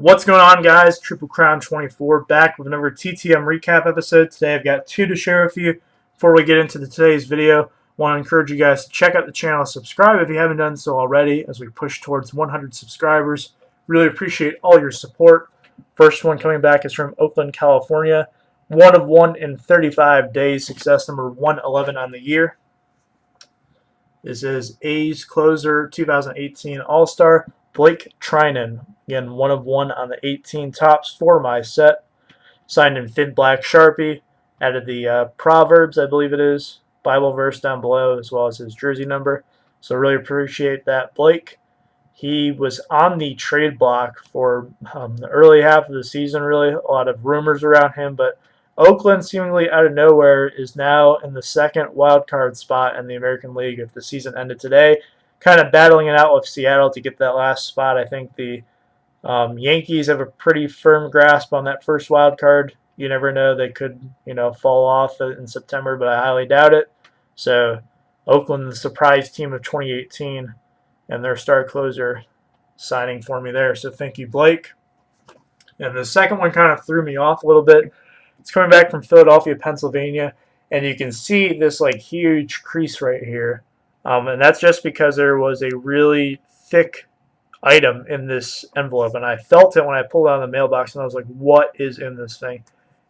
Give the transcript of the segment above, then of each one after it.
What's going on, guys? Triple Crown 24 back with another TTM recap episode. Today I've got two to share with you. Before we get into today's video, I want to encourage you guys to check out the channel, subscribe if you haven't done so already as we push towards 100 subscribers. Really appreciate all your support. First one coming back is from Oakland, California. 1 of 1 in 35 days, success number 111 on the year. This is A's closer 2018 All-Star, Blake Trinan. Again, 1 of 1 on the 18 tops for my set. Signed in thin black Sharpie. Added the Proverbs, I believe it is, Bible verse down below, as well as his jersey number. So really appreciate that, Blake. He was on the trade block for the early half of the season, really. A lot of rumors around him, but Oakland, seemingly out of nowhere, is now in the second wild card spot in the American League if the season ended today. Kind of battling it out with Seattle to get that last spot. I think the Yankees have a pretty firm grasp on that first wild card. You never know; they could, fall off in September, but I highly doubt it. So, Oakland, the surprise team of 2018, and their star closer signing for me there. So, thank you, Blake. And the second one kind of threw me off a little bit. It's coming back from Philadelphia, Pennsylvania, and you can see this huge crease right here. And that's just because there was a really thick item in this envelope, and I felt it when I pulled it out of the mailbox, and I was like, what is in this thing?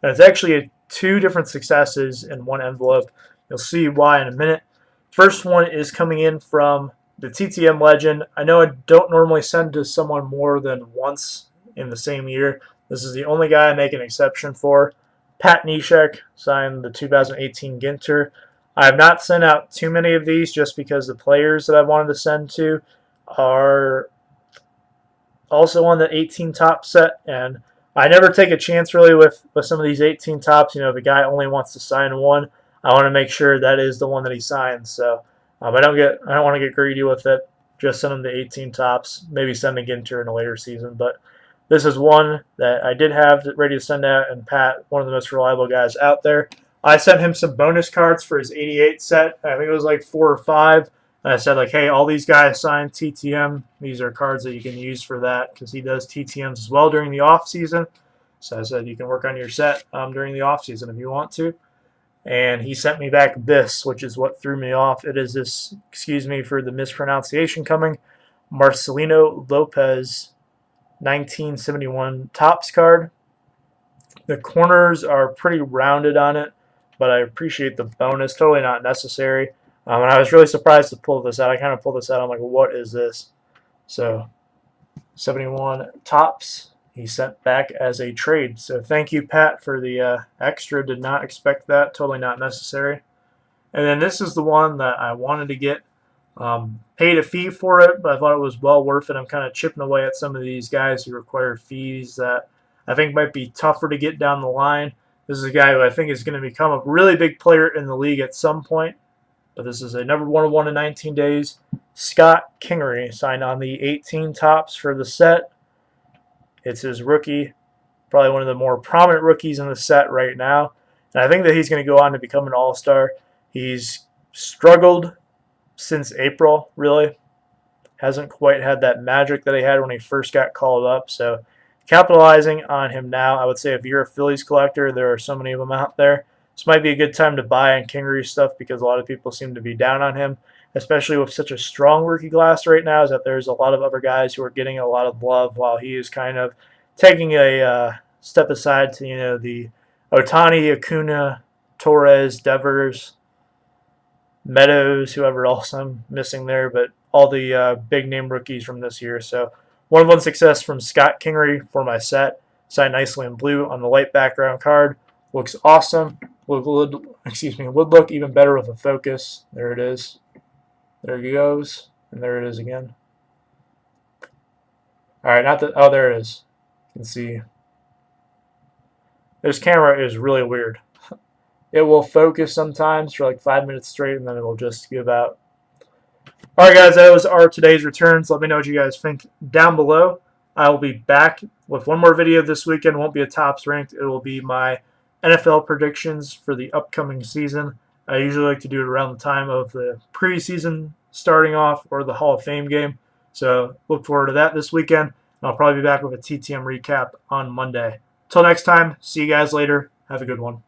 And it's actually two different successes in one envelope. You'll see why in a minute. First one is coming in from the TTM legend. I know I don't normally send to someone more than once in the same year. This is the only guy I make an exception for. Pat Neshek signed the 2018 Ginter. I have not sent out too many of these just because the players that I wanted to send to are also on the 18 top set, and I never take a chance really with some of these 18 tops. If a guy only wants to sign one, I want to make sure that is the one that he signs. So I don't want to get greedy with it. Just send him the 18 tops. Maybe send a Ginter in a later season, but this is one that I did have ready to send out, and Pat, one of the most reliable guys out there. I sent him some bonus cards for his 88 set. I think it was like 4 or 5. And I said, hey, all these guys signed TTM. These are cards that you can use for that because he does TTMs as well during the off season. So I said you can work on your set during the off season if you want to. And he sent me back this, which is what threw me off. It is this, excuse me for the mispronunciation coming, Marcelino Lopez 1971 Topps card. The corners are pretty rounded on it, but I appreciate the bonus. Totally not necessary. And I was really surprised to pull this out. I kind of pulled this out. I'm like, what is this? So, 71 Topps he sent back as a trade. So thank you, Pat, for the extra. Did not expect that. Totally not necessary. And then this is the one that I wanted to get. Paid a fee for it, but I thought it was well worth it. I'm kind of chipping away at some of these guys who require fees that I think might be tougher to get down the line. This is a guy who I think is going to become a really big player in the league at some point. But this is a number 1 of 1 in 19 days. Scott Kingery signed on the 18 tops for the set. It's his rookie, probably one of the more prominent rookies in the set right now. And I think that he's going to go on to become an all-star. He's struggled since April, really. Hasn't quite had that magic that he had when he first got called up. So capitalizing on him now, I would say if you're a Phillies collector, there are so many of them out there. This might be a good time to buy on Kingery stuff because a lot of people seem to be down on him, especially with such a strong rookie class right now, is that there's a lot of other guys who are getting a lot of love while he is kind of taking a step aside to, the Ohtani, Acuna, Torres, Devers, Meadows, whoever else I'm missing there, but all the big-name rookies from this year. So 1 of 1 success from Scott Kingery for my set. Signed nicely in blue on the light background card. Looks awesome. Would look even better with a focus. There it is. There he goes. And there it is again. Alright, there it is. You can see. This camera is really weird. It will focus sometimes for 5 minutes straight, and then it will just give out. Alright, guys, those are today's returns. Let me know what you guys think down below. I will be back with one more video this weekend. It won't be a Topps ranked. It will be my NFL predictions for the upcoming season. I usually like to do it around the time of the preseason starting off or the Hall of Fame game. So look forward to that this weekend. And I'll probably be back with a TTM recap on Monday. Till next time, see you guys later. Have a good one.